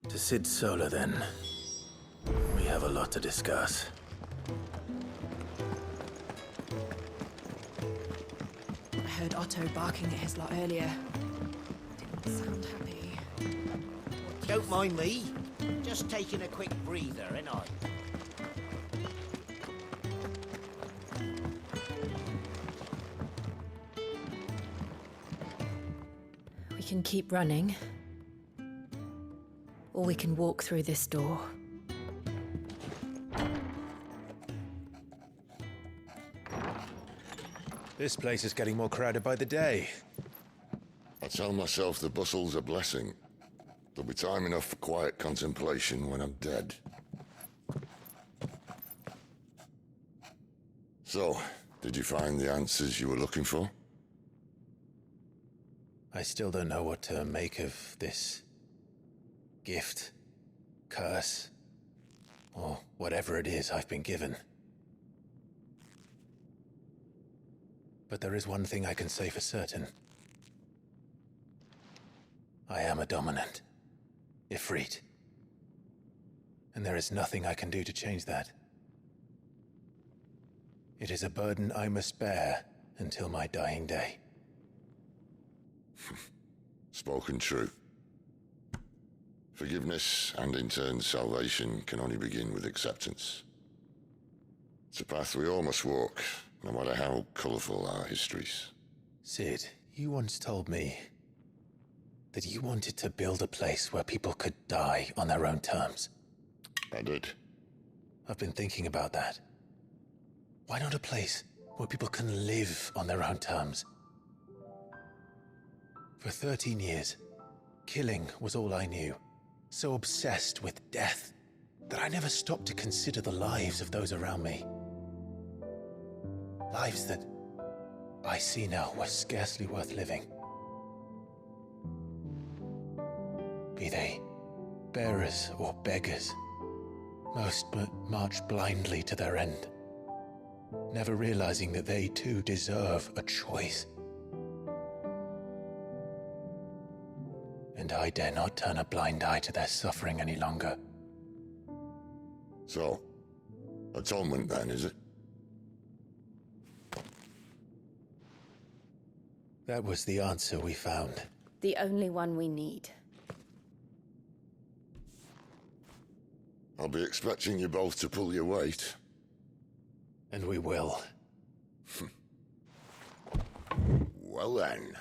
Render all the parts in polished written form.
To Sid Solar, then. We have a lot to discuss. I heard Otto barking at his lot earlier. Didn't sound happy. Don't mind me. Just taking a quick breather, ain't I? We can keep running. Or we can walk through this door. This place is getting more crowded by the day. I tell myself the bustle's a blessing. There'll be time enough for quiet contemplation when I'm dead. So, did you find the answers you were looking for? I still don't know what to make of this gift, curse, or whatever it is I've been given. But there is one thing I can say for certain. I am a dominant, Ifrit. And there is nothing I can do to change that. It is a burden I must bear until my dying day. Spoken true. Forgiveness, and in turn salvation, can only begin with acceptance. It's a path we all must walk, no matter how colourful our histories. Sid, you once told me that you wanted to build a place where people could die on their own terms. I did. I've been thinking about that. Why not a place where people can live on their own terms? For 13 years, killing was all I knew. So obsessed with death that I never stopped to consider the lives of those around me. Lives that I see now were scarcely worth living. Be they bearers or beggars, most march blindly to their end, never realizing that they too deserve a choice. And I dare not turn a blind eye to their suffering any longer. So, atonement then, is it? That was the answer we found. The only one we need. I'll be expecting you both to pull your weight. And we will. Well then,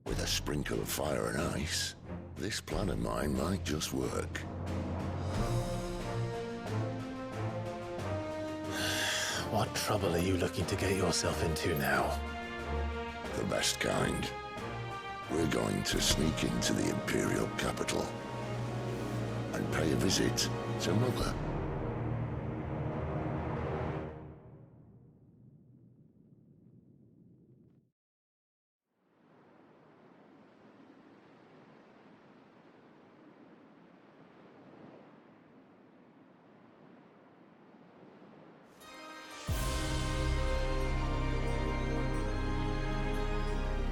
with a sprinkle of fire and ice, this plan of mine might just work. What trouble are you looking to get yourself into now? The best kind. We're going to sneak into the Imperial capital and pay a visit to Mother.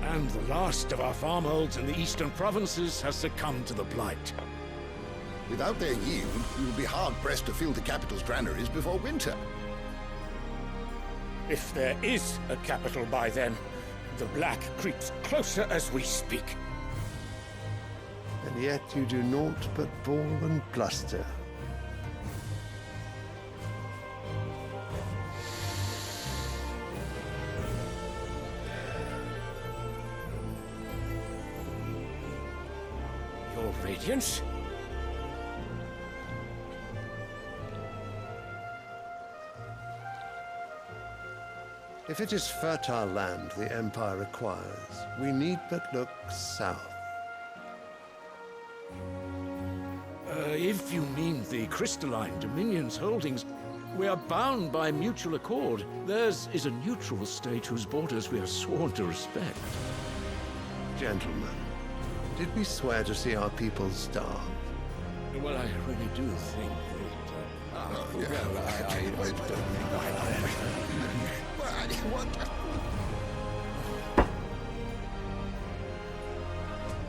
And the last of our farmholds in the eastern provinces has succumbed to the blight. Without their yield, we will be hard-pressed to fill the capital's granaries before winter. If there is a capital by then, the black creeps closer as we speak. And yet you do naught but ball and bluster. Your Radiance? If it is fertile land the Empire requires, we need but look south. If you mean the crystalline Dominion's holdings, we are bound by mutual accord. Theirs is a neutral state whose borders we are sworn to respect. Gentlemen, did we swear to see our people starve? Well, I really do think that...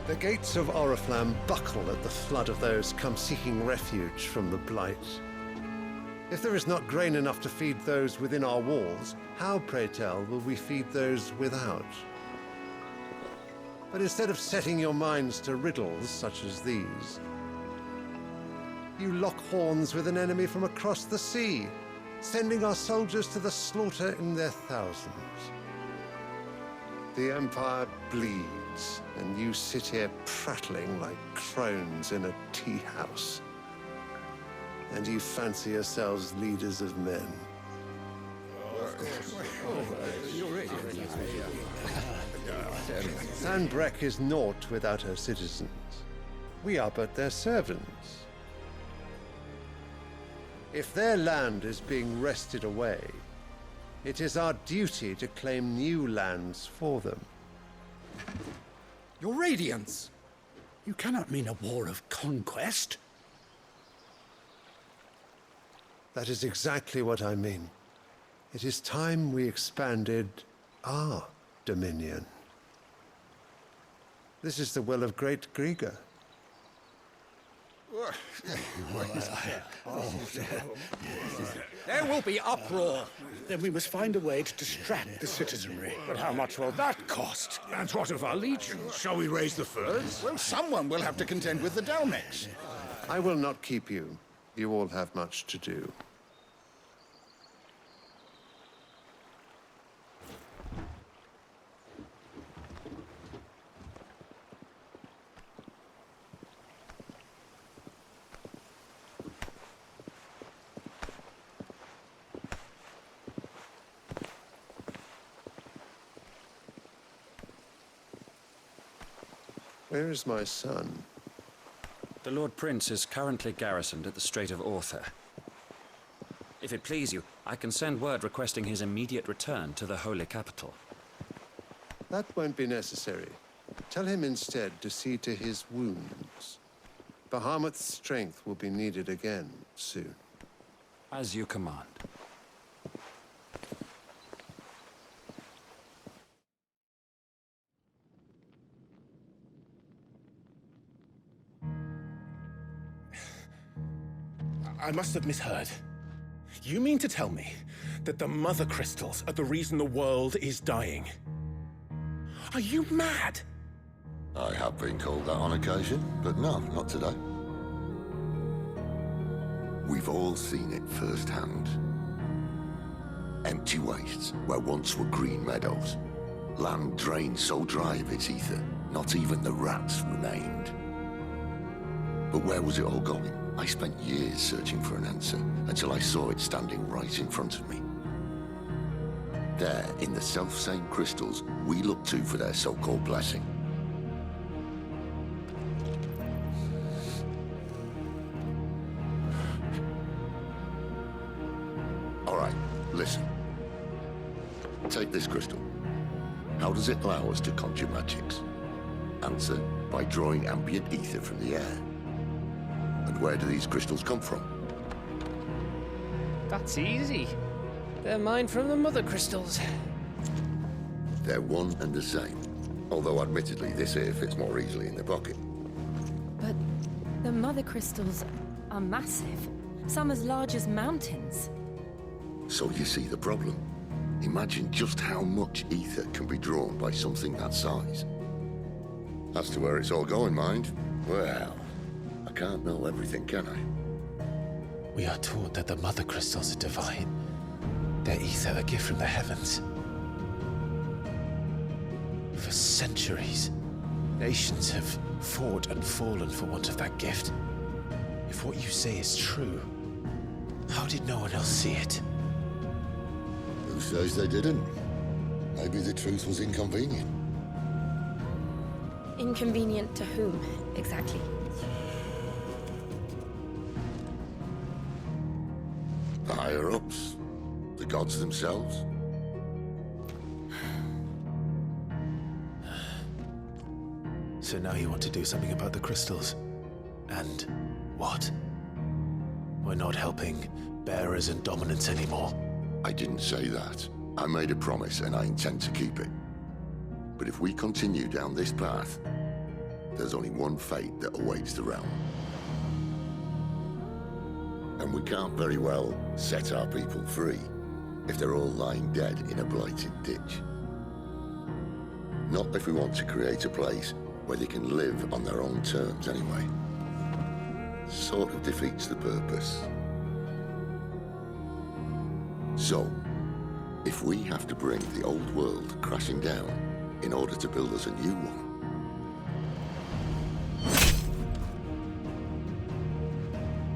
The gates of Oriflamme buckle at the flood of those come seeking refuge from the Blight. If there is not grain enough to feed those within our walls, how, pray tell, will we feed those without? But instead of setting your minds to riddles such as these, you lock horns with an enemy from across the sea, sending our soldiers to the slaughter in their thousands. The Empire bleeds, and you sit here prattling like crones in a tea house. And you fancy yourselves leaders of men. Sandbreck is naught without her citizens. We are but their servants. If their land is being wrested away, it is our duty to claim new lands for them. Your Radiance! You cannot mean a war of conquest. That is exactly what I mean. It is time we expanded our dominion. This is the will of great Grieger. There will be uproar. Then we must find a way to distract the citizenry. But how much will that cost? And what of our legions? Shall we raise the furs? Well, someone will have to contend with the Dalmex. I will not keep you. You all have much to do. Where is my son? The Lord Prince is currently garrisoned at the Strait of Author. If it please you, I can send word requesting his immediate return to the Holy Capital. That won't be necessary. Tell him instead to see to his wounds. Bahamut's strength will be needed again soon. As you command. I must have misheard. You mean to tell me that the mother crystals are the reason the world is dying? Are you mad? I have been called that on occasion, but no, not today. We've all seen it firsthand. Empty wastes where once were green meadows. Land drained so dry of its ether, not even the rats remained. But where was it all going? I spent years searching for an answer, until I saw it standing right in front of me. There, in the self-same crystals we look to for their so-called blessing. All right, listen. Take this crystal. How does it allow us to conjure magics? Answer, by drawing ambient ether from the air. And where do these crystals come from? That's easy. They're mine from the mother crystals. They're one and the same. Although admittedly this here fits more easily in the pocket. But the mother crystals are massive. Some as large as mountains. So you see the problem. Imagine just how much ether can be drawn by something that size. As to where it's all going, mind, well, I can't know everything, can I? We are taught that the mother crystals are divine. Their ether a gift from the heavens. For centuries, nations have fought and fallen for want of that gift. If what you say is true, how did no one else see it? Who says they didn't? Maybe the truth was inconvenient. Inconvenient to whom, exactly? The higher-ups, the gods themselves. So now you want to do something about the crystals? And what? We're not helping bearers and dominants anymore. I didn't say that. I made a promise and I intend to keep it. But if we continue down this path, there's only one fate that awaits the realm. And we can't very well set our people free if they're all lying dead in a blighted ditch. Not if we want to create a place where they can live on their own terms anyway. Sort of defeats the purpose. So, if we have to bring the old world crashing down in order to build us a new one,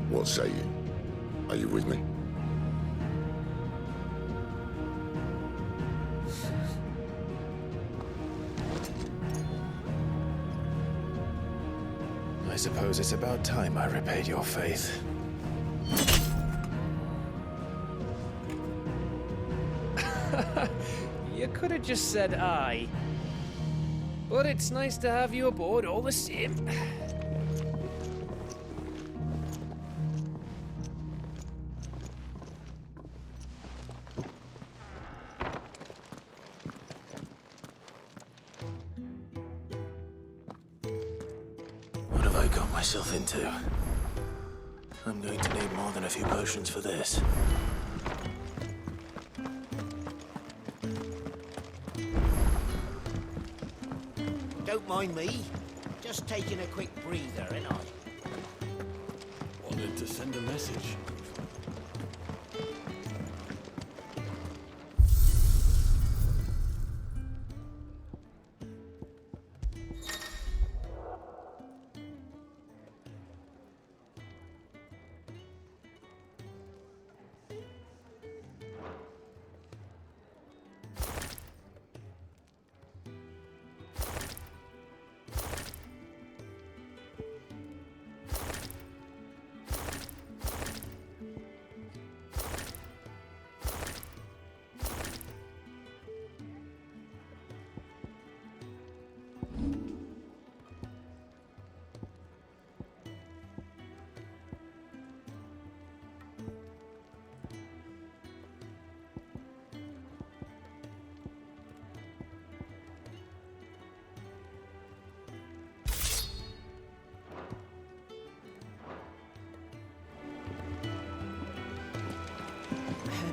what say you? Are you with me? I suppose it's about time I repaid your faith. You could have just said aye. But it's nice to have you aboard all the same. What have I got myself into? I'm going to need more than a few potions for this. Don't mind me. Just taking a quick breather, ain't I? Wanted to send a message.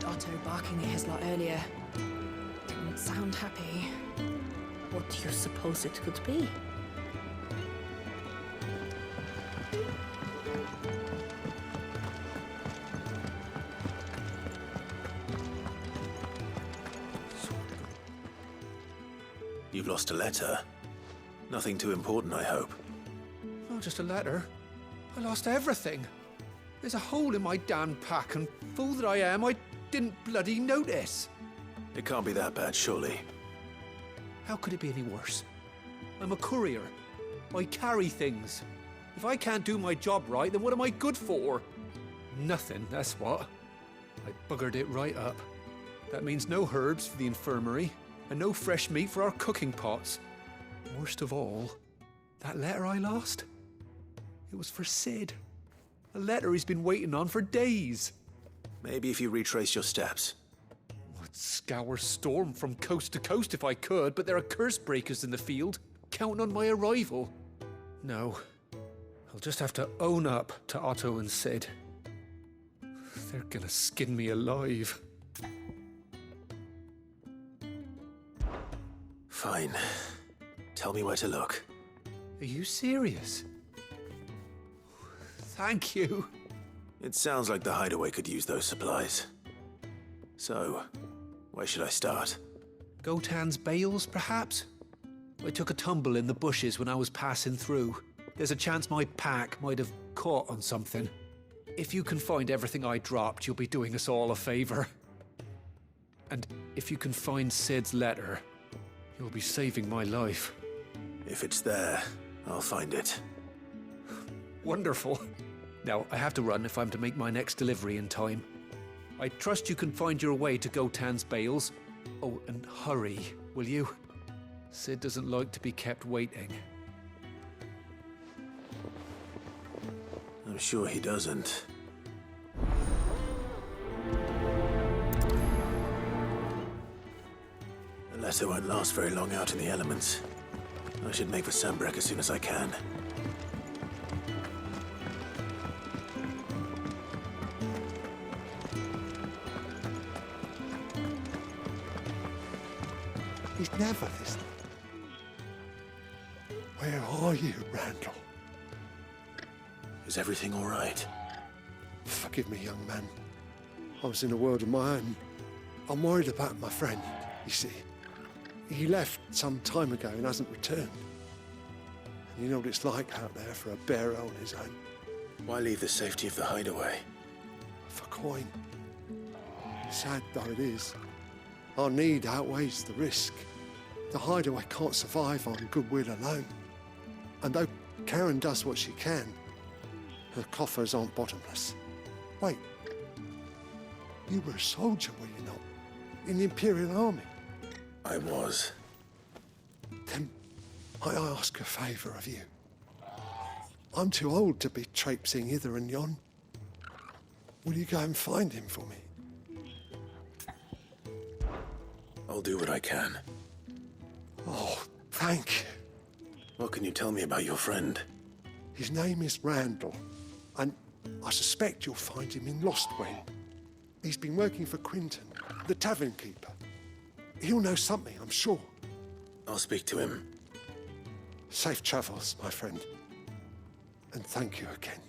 Otto barking at his lot earlier. Didn't sound happy. What do you suppose it could be? You've lost a letter. Nothing too important, I hope. Not just a letter. I lost everything. There's a hole in my damn pack, and fool that I am, I didn't bloody notice. It can't be that bad, surely. How could it be any worse? I'm a courier. I carry things. If I can't do my job right, then what am I good for? Nothing, that's what. I buggered it right up. That means no herbs for the infirmary, and no fresh meat for our cooking pots. Worst of all, that letter I lost? It was for Sid. A letter he's been waiting on for days. Maybe if you retrace your steps. I'd scour Storm from coast to coast if I could, but there are curse breakers in the field, counting on my arrival. No, I'll just have to own up to Otto and Sid. They're gonna skin me alive. Fine. Tell me where to look. Are you serious? Thank you. It sounds like the hideaway could use those supplies. So, where should I start? Gotan's bales, perhaps? I took a tumble in the bushes when I was passing through. There's a chance my pack might have caught on something. If you can find everything I dropped, you'll be doing us all a favor. And if you can find Sid's letter, you'll be saving my life. If it's there, I'll find it. Wonderful. Now, I have to run if I'm to make my next delivery in time. I trust you can find your way to Gotan's bales. Oh, and hurry, will you? Sid doesn't like to be kept waiting. I'm sure he doesn't. The letter won't last very long out in the elements. I should make for Sandbreck as soon as I can. He's never listening. Where are you, Randall? Is everything all right? Forgive me, young man. I was in a world of my own. I'm worried about my friend, you see. He left some time ago and hasn't returned. And you know what it's like out there for a bearer on his own. Why leave the safety of the hideaway? For coin. Sad though it is, our need outweighs the risk. The hideaway can't survive on goodwill alone. And though Karen does what she can, her coffers aren't bottomless. Wait, you were a soldier, were you not? In the Imperial Army? I was. Then I ask a favour of you. I'm too old to be traipsing hither and yon. Will you go and find him for me? I'll do what I can. Oh, thank you. What can you tell me about your friend? His name is Randall, and I suspect you'll find him in Lostwing. He's been working for Quinton, the tavern keeper. He'll know something, I'm sure. I'll speak to him. Safe travels, my friend. And thank you again.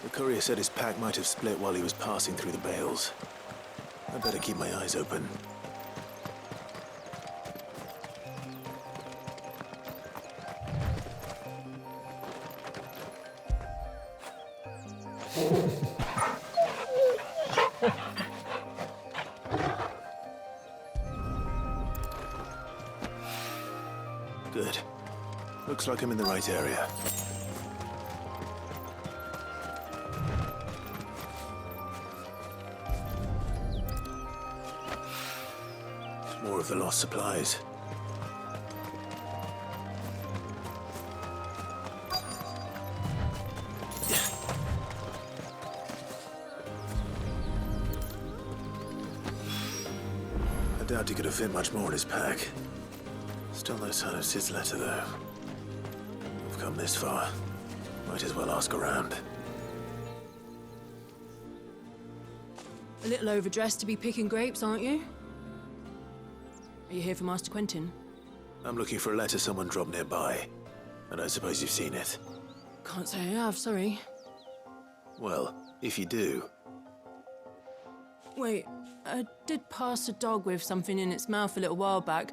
The courier said his pack might have split while he was passing through the bales. I better keep my eyes open. Good. Looks like I'm in the right area. More of the lost supplies. I doubt he could have fit much more in his pack. Still no sign of Sid's letter, though. We've come this far. Might as well ask around. A little overdressed to be picking grapes, aren't you? Are you here for Master Quentin? I'm looking for a letter someone dropped nearby. I don't suppose you've seen it. Can't say I have, sorry. Well, if you do... Wait, I did pass a dog with something in its mouth a little while back.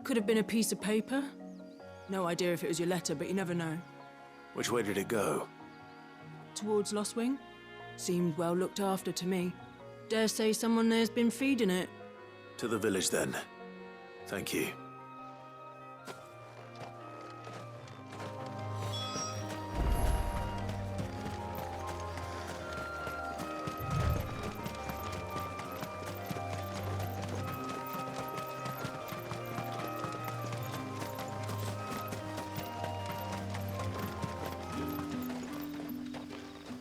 Could have been a piece of paper. No idea if it was your letter, but you never know. Which way did it go? Towards Lostwing. Seemed well looked after to me. Dare say someone there's been feeding it. To the village, then. Thank you.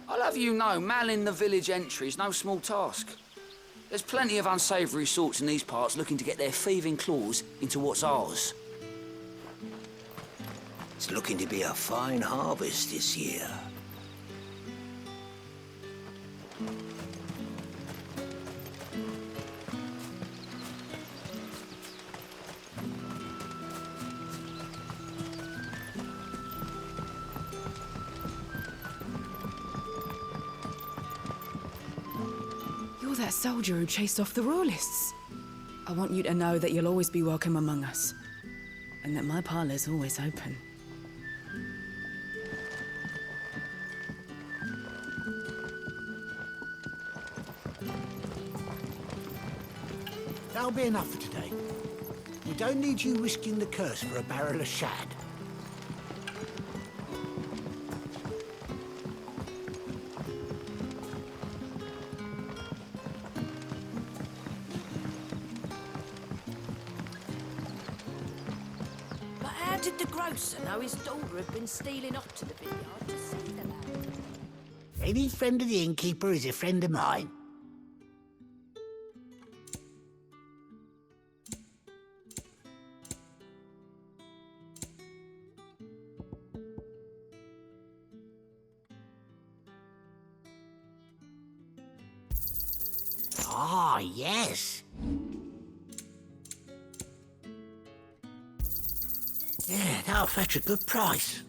I'll have you know, manning the village entry is no small task. There's plenty of unsavoury sorts in these parts looking to get their thieving claws into what's ours. It's looking to be a fine harvest this year. You're that soldier who chased off the royalists. I want you to know that you'll always be welcome among us, and that my parlour's always open. That'll be enough for today. We don't need you risking the curse for a barrel of shad. But how did the grocer know his daughter had been stealing off to the vineyard to see the lad? Any friend of the innkeeper is a friend of mine. Ah, yes. Yeah, that'll fetch a good price.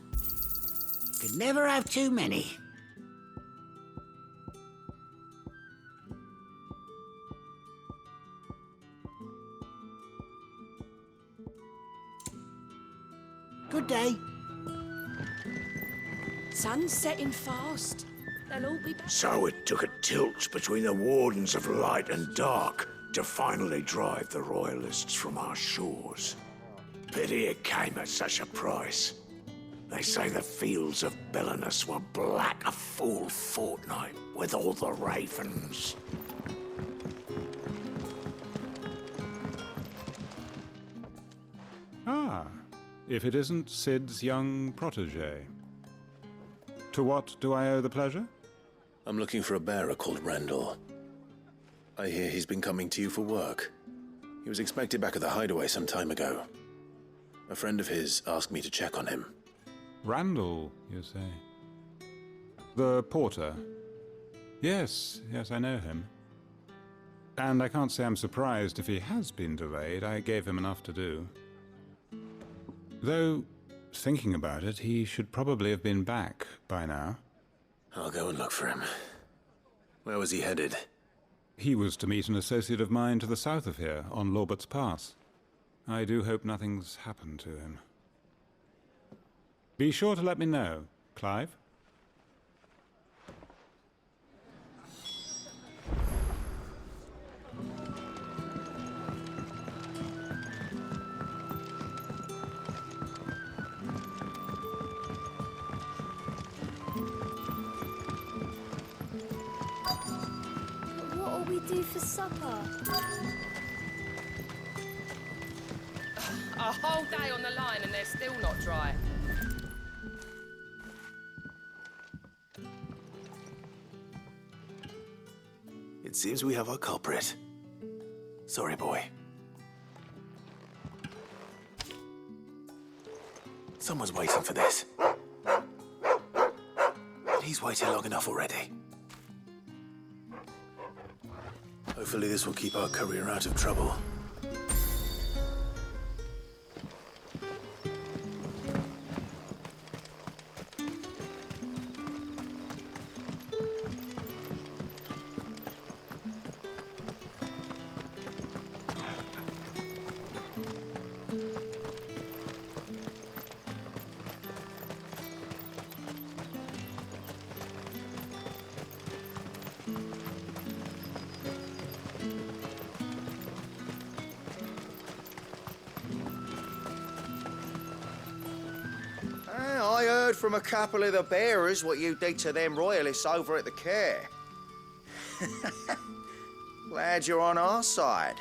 Could never have too many. Good day. Sun's setting fast. They'll all be back. So it took a tilt between the Wardens of Light and Dark to finally drive the Royalists from our shores. Pity it came at such a price. They say the fields of Belenus were black a full fortnight with all the ravens. Ah, if it isn't Sid's young protege. To what do I owe the pleasure? I'm looking for a bearer called Randall. I hear he's been coming to you for work. He was expected back at the hideaway some time ago. A friend of his asked me to check on him. Randall, you say? The porter? Yes, I know him. And I can't say I'm surprised if he has been delayed. I gave him enough to do. Though, thinking about it, he should probably have been back by now. I'll go and look for him. Where was he headed? He was to meet an associate of mine to the south of here, on Lorbert's Pass. I do hope nothing's happened to him. Be sure to let me know, Clive. What'll we do for supper? A whole day on the line and they're still not dry. It seems we have our culprit. Sorry, boy. Someone's waiting for this. And he's waited long enough already. Hopefully this will keep our courier out of trouble. I heard from a couple of the bearers what you did to them royalists over at the care. Glad you're on our side.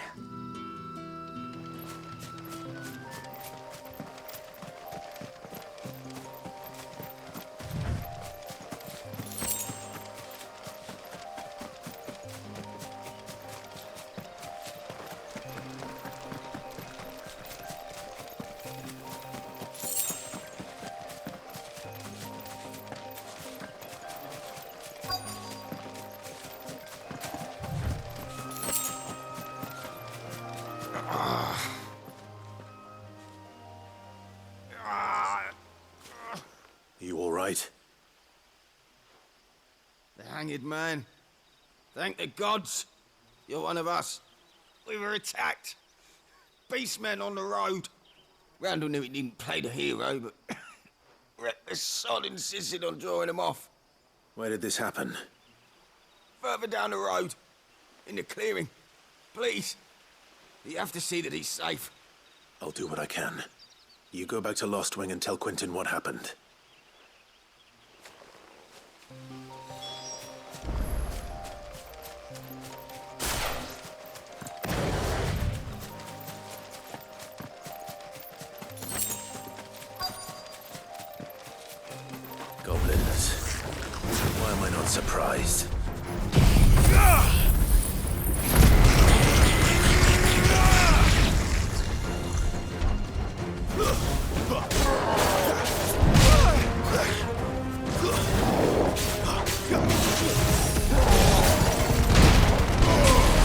You all right? The hanged man. Thank the gods. You're one of us. We were attacked. Beastmen on the road. Randall knew he didn't play the hero, but the sod insisted on drawing him off. Where did this happen? Further down the road. In the clearing. Please. You have to see that he's safe. I'll do what I can. You go back to Lost Wing and tell Quentin what happened. Goblins. Why am I not surprised?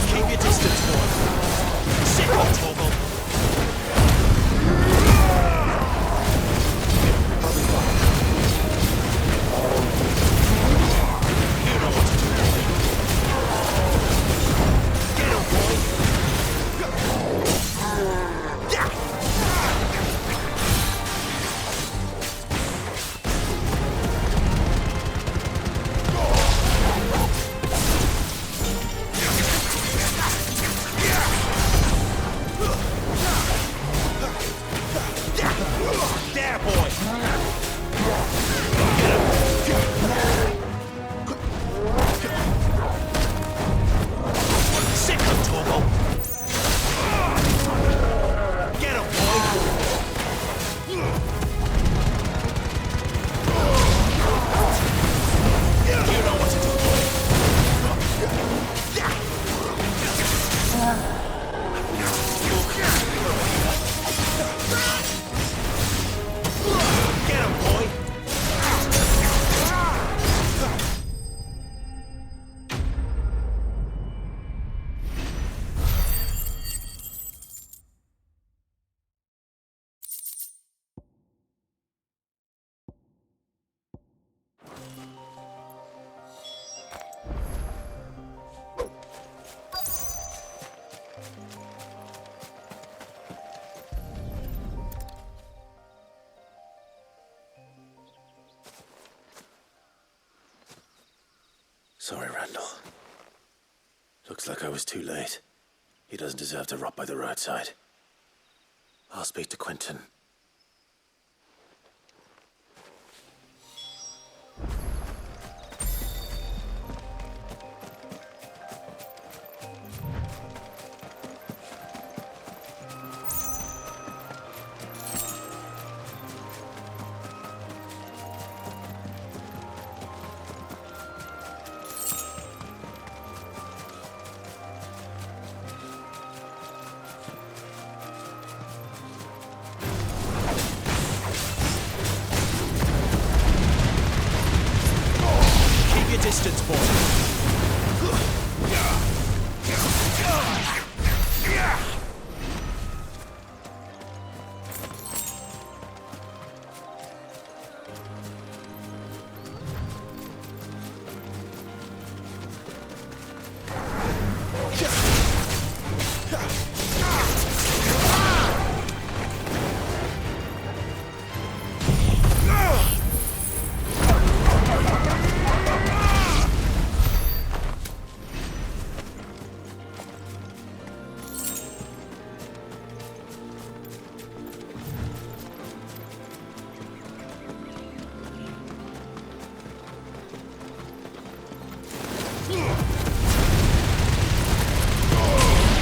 Keep your distance, boy. Sit on Torgal. You know what to do. Get him, boy. There, boy. Sick of Torgal. Get him, boy. You know what to do, boy. Get him, boy. Sorry, Randall. Looks like I was too late. He doesn't deserve to rot by the roadside. I'll speak to Quentin. Keep your distance, boy.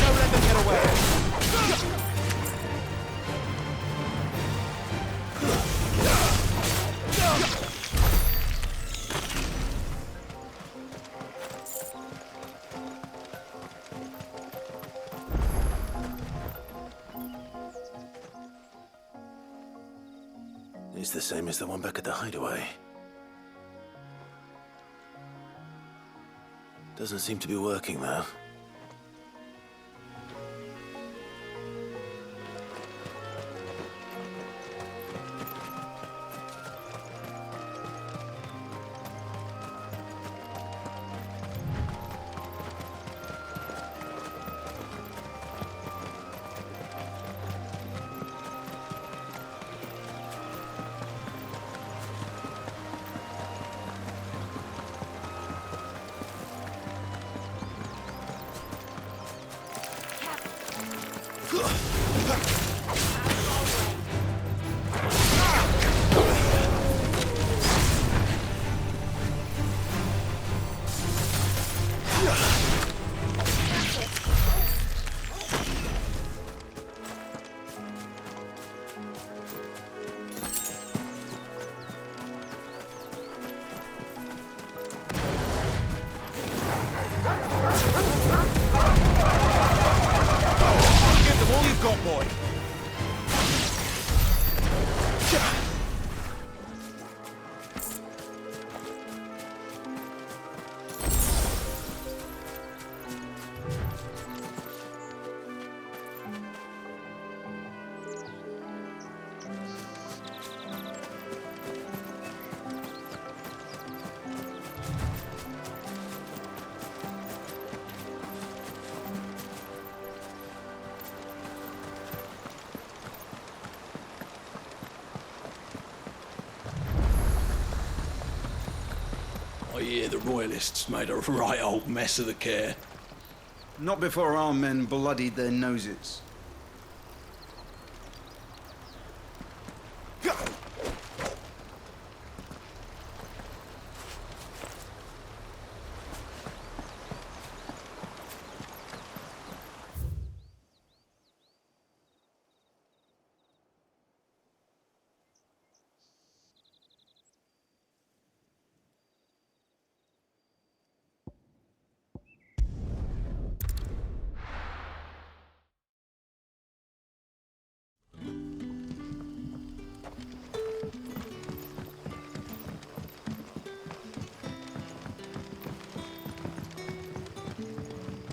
Don't let them get away. It's the same as the one back at the hideaway. Doesn't seem to be working, though. I hear the Royalists made a right old mess of the care. Not before our men bloodied their noses.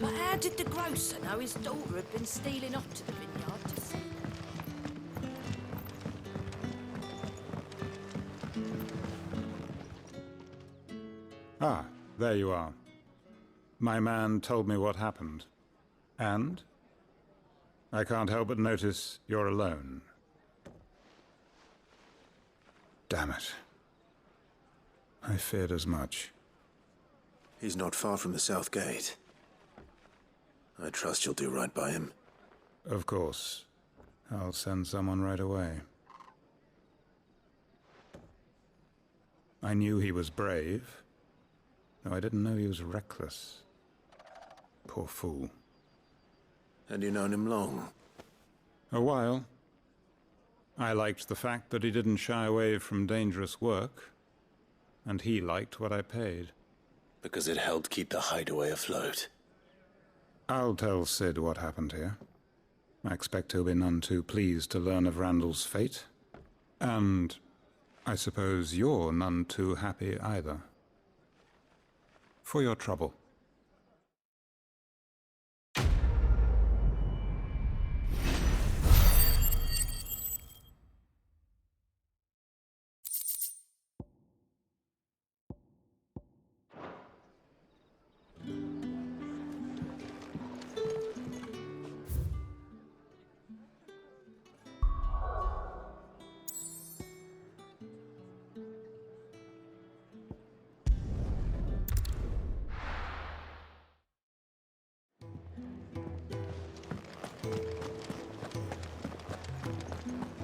But how did the grocer know his daughter had been stealing off to the vineyard to see Ah, there you are. My man told me what happened. And? I can't help but notice you're alone. Damn it. I feared as much. He's not far from the South Gate. I trust you'll do right by him. Of course. I'll send someone right away. I knew he was brave, though I didn't know he was reckless. Poor fool. And you known him long? A while. I liked the fact that he didn't shy away from dangerous work, and he liked what I paid. Because it helped keep the hideaway afloat. I'll tell Sid what happened here. I expect he'll be none too pleased to learn of Randall's fate. And I suppose you're none too happy either. For your trouble.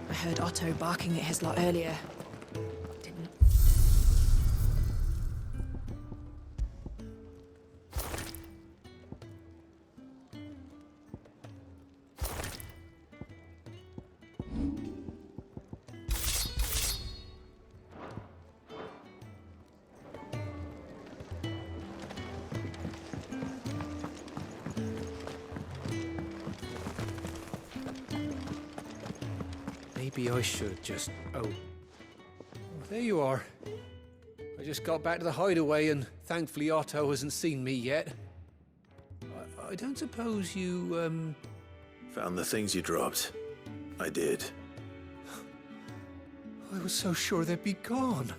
I heard Otto barking at his lot earlier. Didn't. Maybe I should just... Oh, there you are. I just got back to the hideaway and thankfully Otto hasn't seen me yet. I don't suppose you, Found the things you dropped. I did. I was so sure they'd be gone.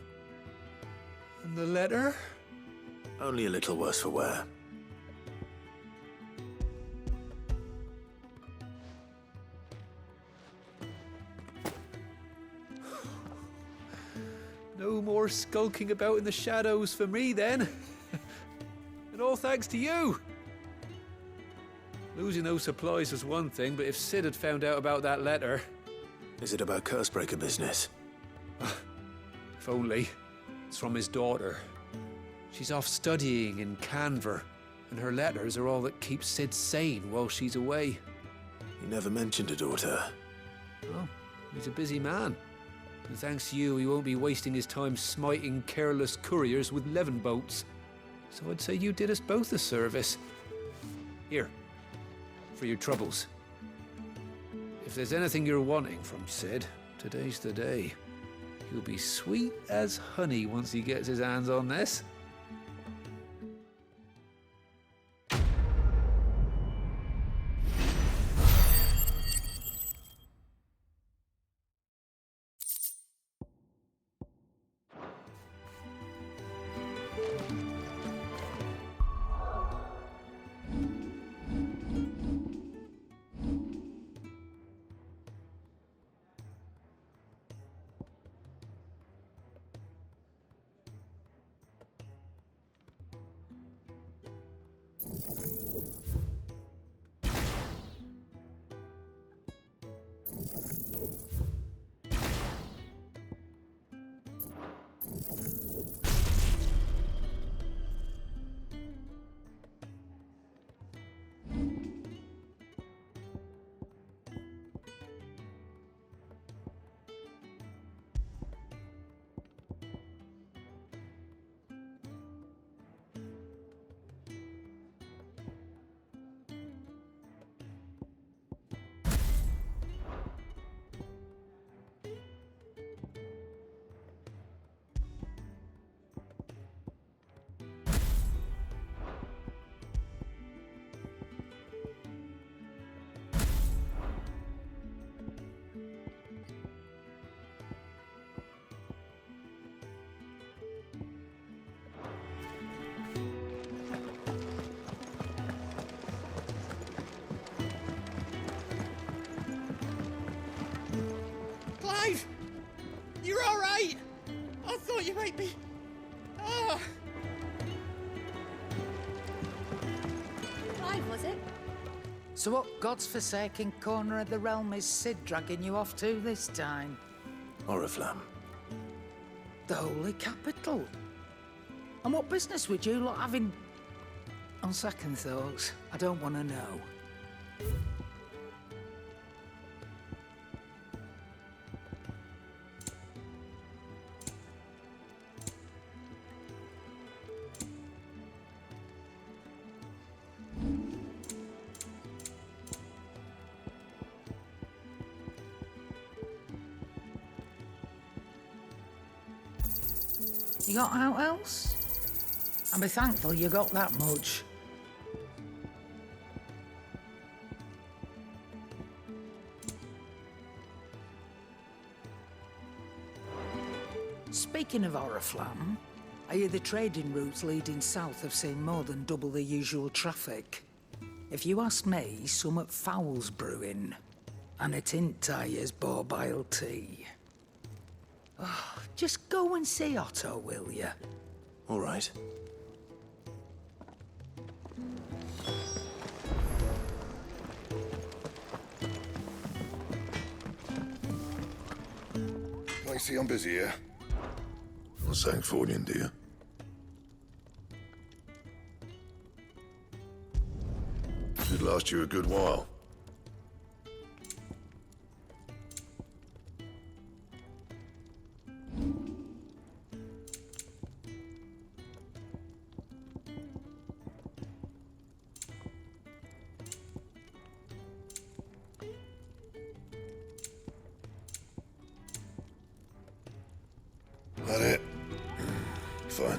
And the letter? Only a little worse for wear. No more skulking about in the shadows for me, then. And all thanks to you. Losing those supplies was one thing, but if Sid had found out about that letter... Is it about Cursebreaker business? If only. It's from his daughter. She's off studying in Canver, and her letters are all that keeps Sid sane while she's away. He never mentioned a daughter. Oh, he's a busy man. And thanks to you, he won't be wasting his time smiting careless couriers with levin boats. So I'd say you did us both a service. Here, for your troubles. If there's anything you're wanting from Sid, today's the day. He'll be sweet as honey once he gets his hands on this. You're all right? I thought you might be... Ah! Clive, was it? So what God's forsaken corner of the realm is Sid dragging you off to this time? Oriflamme. The Holy Capital. And what business would you lot having... On second thoughts, I don't want to know. You got out else? I'll be thankful you got that much. Speaking of Oriflamme, I hear the trading routes leading south have seen more than double the usual traffic. If you ask me, summat foul's brewing. And it ain't Tyre's borbile tea. Oh, just go and see Otto, will you? All right. I see I'm busy here. What's saying for you, dear? Should last you a good while. That it? Fine.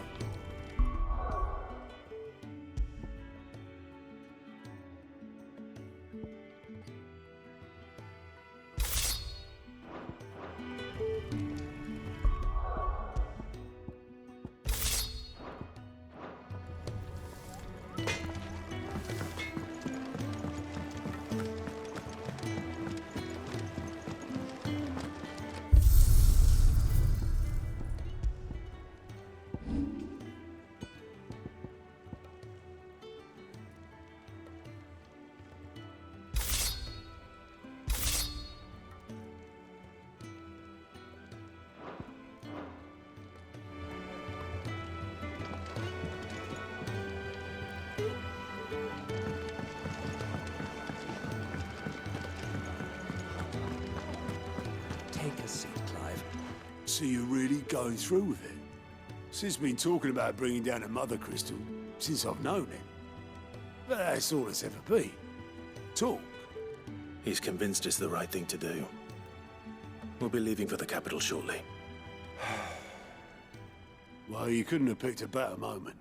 Take a seat, Clive. So you're really going through with it? Sid's been talking about bringing down a mother crystal since I've known him. But that's all it's ever been. Talk. He's convinced it's the right thing to do. We'll be leaving for the capital shortly. Well, you couldn't have picked a better moment.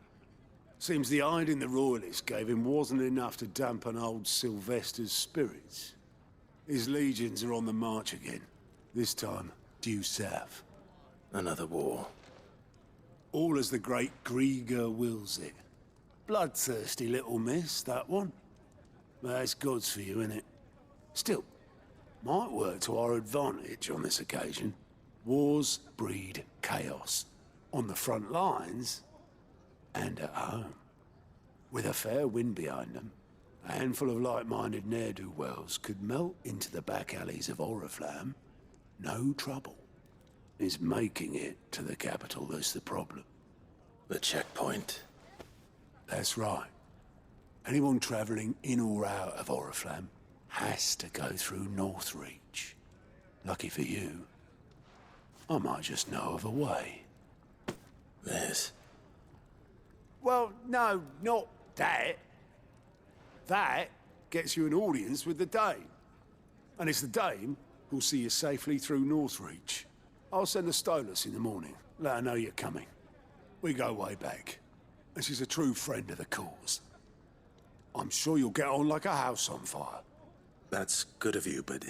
Seems the hiding the Royalists gave him wasn't enough to dampen old Sylvester's spirits. His legions are on the march again. This time, due south. Another war. All as the great Grieger wills it. Bloodthirsty little miss, that one. But that's God's for you, innit? Still, might work to our advantage on this occasion. Wars breed chaos. On the front lines, and at home. With a fair wind behind them, a handful of like-minded ne'er-do-wells could melt into the back alleys of Oriflamme. No trouble. It's making it to the capital that's the problem. The checkpoint. That's right. Anyone travelling in or out of Oriflamme has to go through Northreach. Lucky for you, I might just know of a way. This? Well, no, not that. That gets you an audience with the Dame. And it's the Dame who'll see you safely through Northreach. I'll send the Stolas in the morning, let her know you're coming. We go way back, and she's a true friend of the cause. I'm sure you'll get on like a house on fire. That's good of you, but...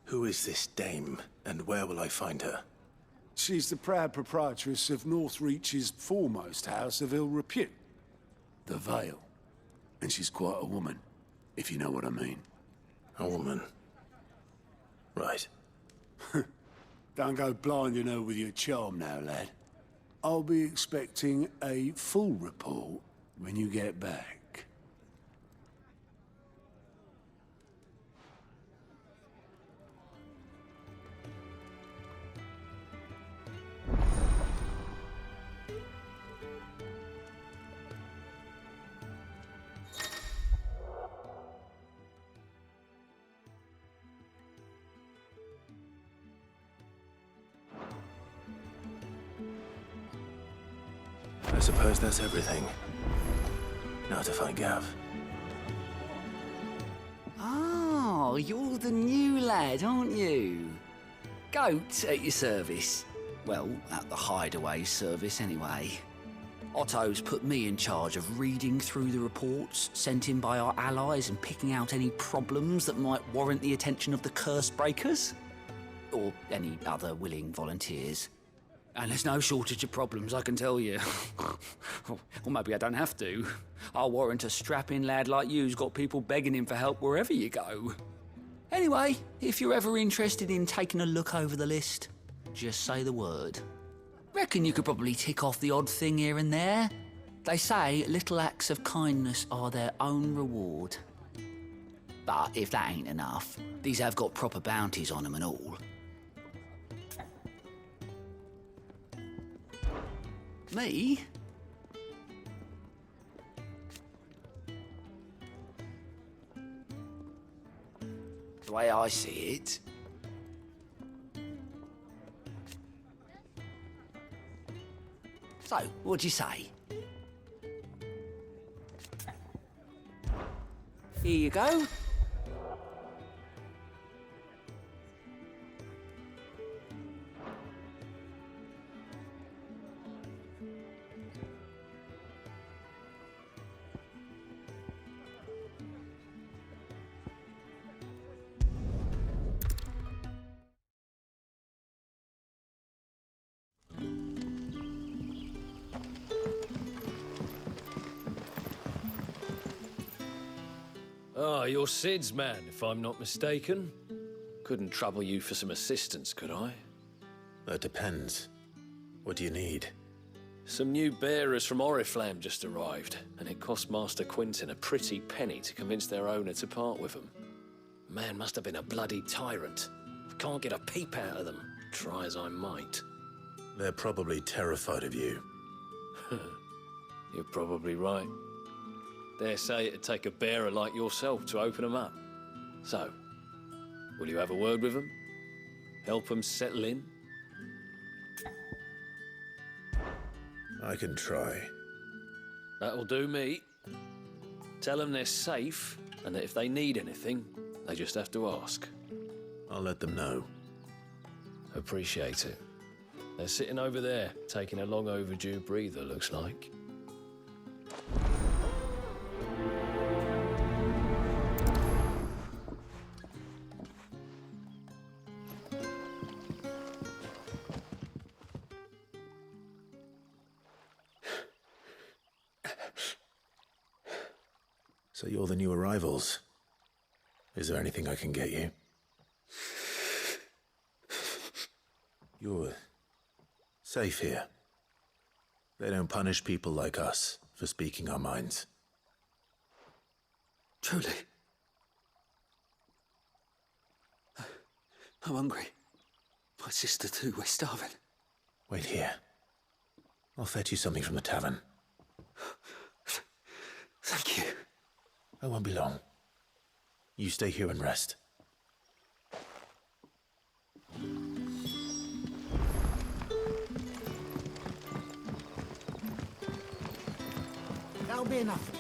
who is this Dame, and where will I find her? She's the proud proprietress of Northreach's foremost house of ill repute, the Vale. And she's quite a woman, if you know what I mean. A woman? Right. Don't go blinding her with your charm now, lad. I'll be expecting a full report when you get back. I suppose that's everything. Now to find Gav. Oh, you're the new lad, aren't you? Goat at your service. Well, at the hideaway service anyway. Otto's put me in charge of reading through the reports sent in by our allies and picking out any problems that might warrant the attention of the curse breakers. Or any other willing volunteers. And there's no shortage of problems, I can tell you. Or maybe I don't have to. I'll warrant a strapping lad like you's got people begging him for help wherever you go. Anyway, if you're ever interested in taking a look over the list, just say the word. Reckon you could probably tick off the odd thing here and there. They say little acts of kindness are their own reward. But if that ain't enough, these have got proper bounties on them and all. Me? The way I see it, so, what'd you say? Here you go. Ah, you're Sid's man, if I'm not mistaken. Couldn't trouble you for some assistance, could I? That depends. What do you need? Some new bearers from Oriflamme just arrived, and it cost Master Quinton a pretty penny to convince their owner to part with them. Man must have been a bloody tyrant. I can't get a peep out of them, try as I might. They're probably terrified of you. You're probably right. Dare say it'd take a bearer like yourself to open them up. So, will you have a word with them? Help them settle in? I can try. That'll do me. Tell them they're safe, and that if they need anything, they just have to ask. I'll let them know. Appreciate it. They're sitting over there, taking a long overdue breather, looks like. So you're the new arrivals. Is there anything I can get you? You're safe here. They don't punish people like us for speaking our minds. Truly. I'm hungry. My sister too, we're starving. Wait here. I'll fetch you something from the tavern. Thank you. I won't be long. You stay here and rest. That'll be enough.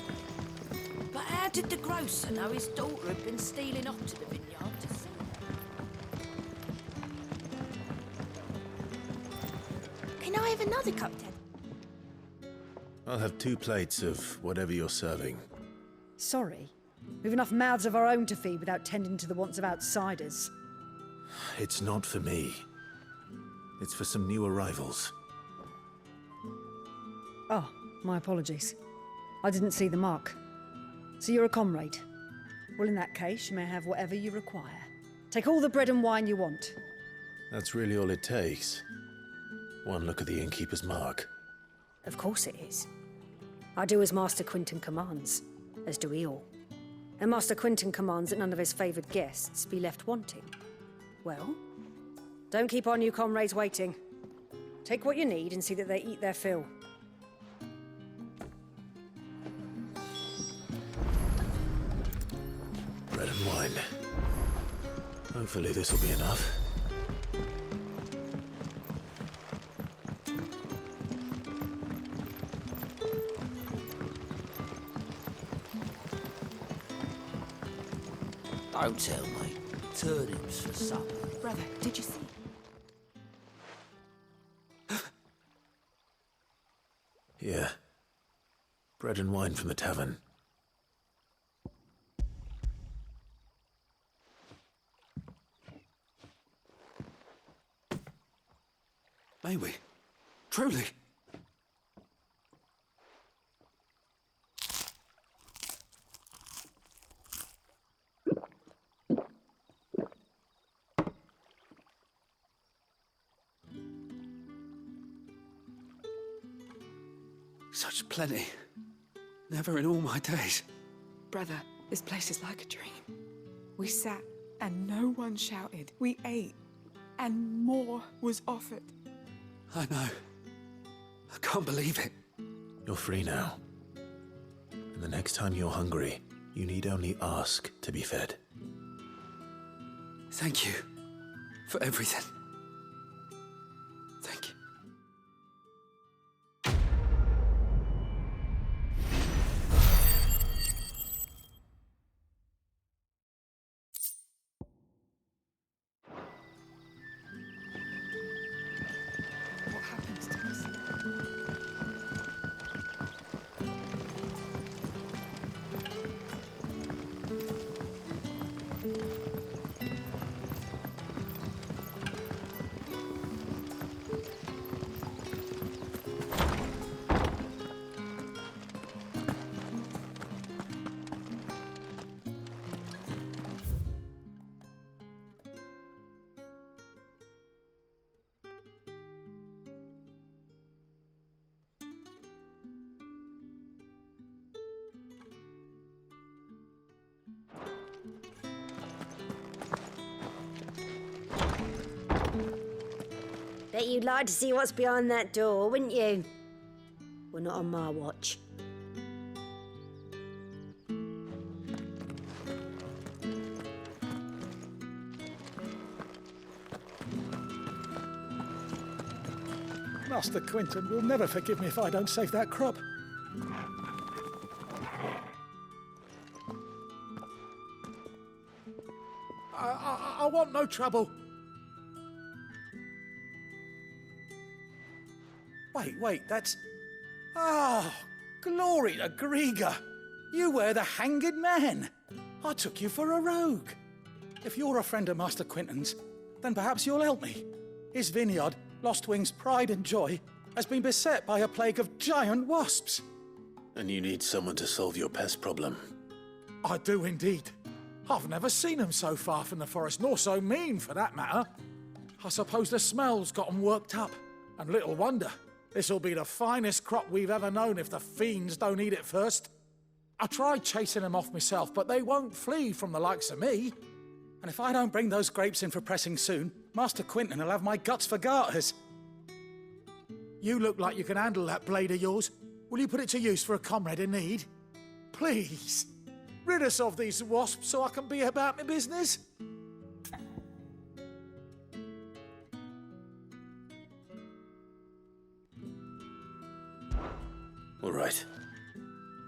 But how did the grocer know his daughter had been stealing off to the vineyard to see her? Can I have another cup, Ted? I'll have 2 plates of whatever you're serving. Sorry. We've enough mouths of our own to feed without tending to the wants of outsiders. It's not for me. It's for some new arrivals. Oh, my apologies. I didn't see the mark. So you're a comrade. Well, in that case, you may have whatever you require. Take all the bread and wine you want. That's really all it takes. One look at the innkeeper's mark. Of course it is. I do as Master Quinton commands, as do we all. And Master Quinton commands that none of his favoured guests be left wanting. Well, don't keep our new comrades waiting. Take what you need and see that they eat their fill. Bread and wine. Hopefully this will be enough. Don't tell me. Turnips for supper. Brother, did you see? Yeah. Bread and wine from the tavern. May we? Truly? Such plenty. Never in all my days. Brother, this place is like a dream. We sat and no one shouted. We ate and more was offered. I know. I can't believe it. You're free now. And the next time you're hungry, you need only ask to be fed. Thank you for everything. Thank you. What happens to us? Bet you'd like to see what's behind that door, wouldn't you? Well, not on my watch. Master Quinton will never forgive me if I don't save that crop. I want no trouble. Wait, that's... Oh, glory to Grieger. You were the hanged man. I took you for a rogue. If you're a friend of Master Quinton's, then perhaps you'll help me. His vineyard, Lostwing's pride and joy, has been beset by a plague of giant wasps. And you need someone to solve your pest problem. I do indeed. I've never seen them so far from the forest, nor so mean, for that matter. I suppose the smell's got them worked up. And little wonder. This'll be the finest crop we've ever known if the fiends don't eat it first. I tried chasing them off myself, but they won't flee from the likes of me. And if I don't bring those grapes in for pressing soon, Master Quinton will have my guts for garters. You look like you can handle that blade of yours. Will you put it to use for a comrade in need? Please, rid us of these wasps so I can be about my business. All right.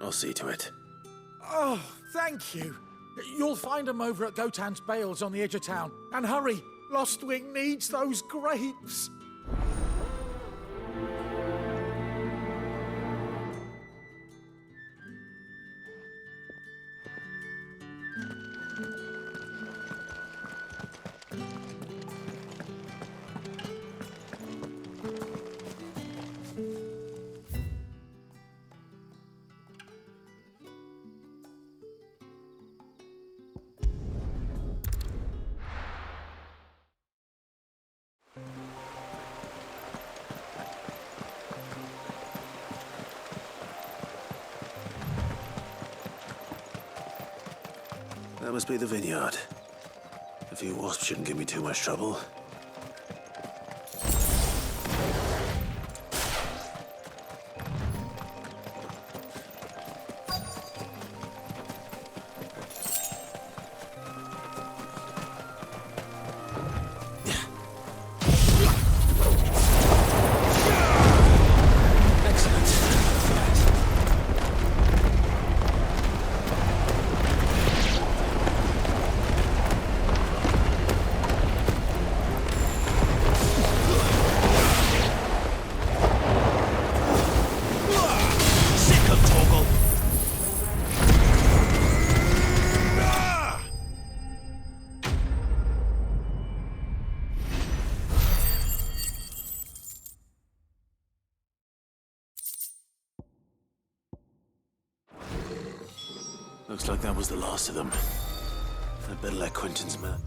I'll see to it. Oh, thank you. You'll find them over at Gotan's Bales on the edge of town. And hurry, Lostwing needs those grapes. That must be the vineyard. A few wasps shouldn't give me too much trouble. Looks like that was the last of them. I'd better let Quentin's man.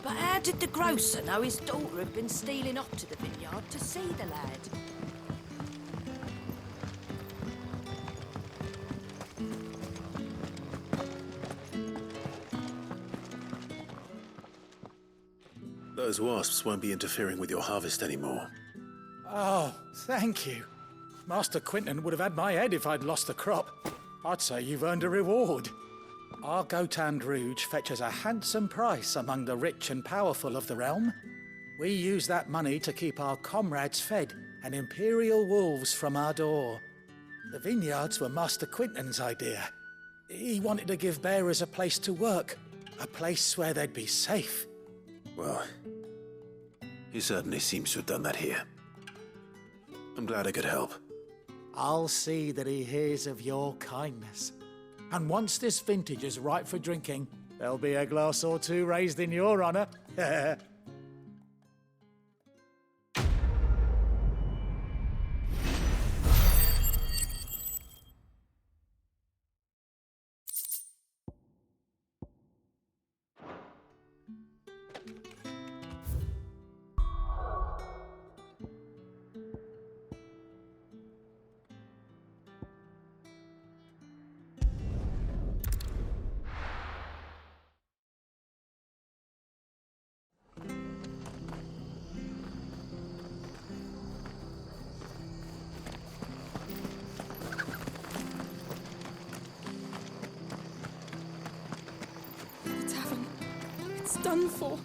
But how did the grocer know his daughter had been stealing off to the vineyard to see the lad? Those wasps won't be interfering with your harvest anymore. Oh, thank you. Master Quinton would have had my head if I'd lost the crop. I'd say you've earned a reward. Our Gotand Rouge fetches a handsome price among the rich and powerful of the realm. We use that money to keep our comrades fed and imperial wolves from our door. The vineyards were Master Quinton's idea. He wanted to give bearers a place to work, a place where they'd be safe. Well, he certainly seems to have done that here. I'm glad I could help. I'll see that he hears of your kindness. And once this vintage is ripe for drinking, there'll be a glass or two raised in your honor. The tavern. It's done for.